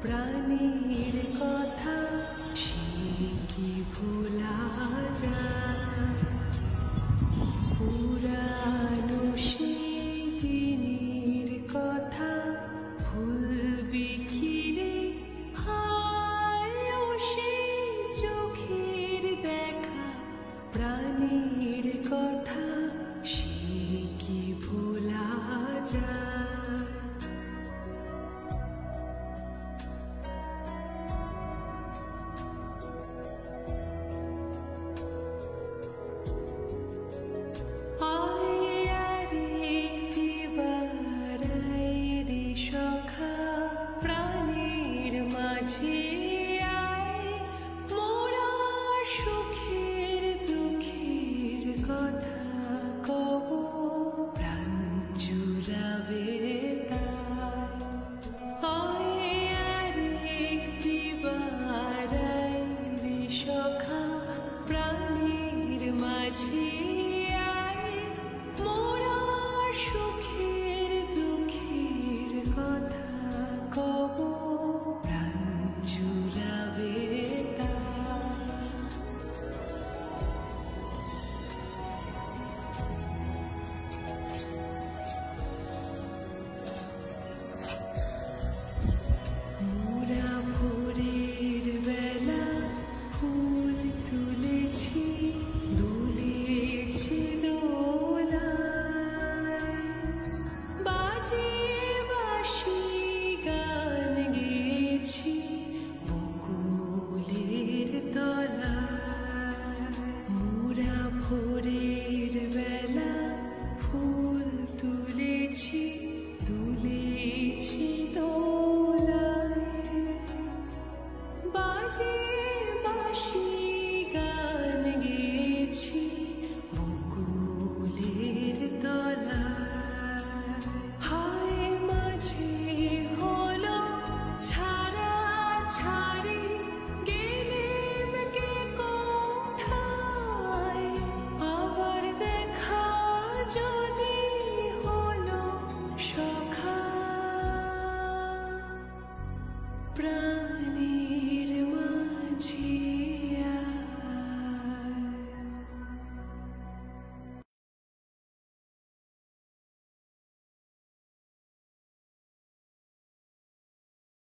প্রাণীর কথা সে কি ভোলা যায়? পুরানো সেই দিনের কথা ভুলবি কি রে? হায় ও সেই চোখের দেখা প্রাণীর কথা সে কি ভোলা যায়? প্রাণীর মাঝে আয়, মোরা সুখের দুঃখের কথা কব, প্রাণ জুড়াবে তাই। আয় একটি বার আয় রে সখা, প্রাণীর মাঝে আয়, মোরা সুখের দুঃখের কথা কব, প্রাণ জুড়াবে তাই। মোরা ভোরের বেলা ফুল তুলেছি, দুলেছি দোলায়, বাজিয়ে বাঁশি গান গেয়েছি বকুলের তলায়। মোরা ভোরের বেলা ফুল তুলেছি, দুলেছি দোলায়, বাজিয়ে বাঁশি গান গেয়েছি বকুলের তলায়। হায় মাঝে হলো ছাড়া ছাড়ি, গেলেম কে কোথায়, আবার দেখা যদি হলো সখা, প্রাণ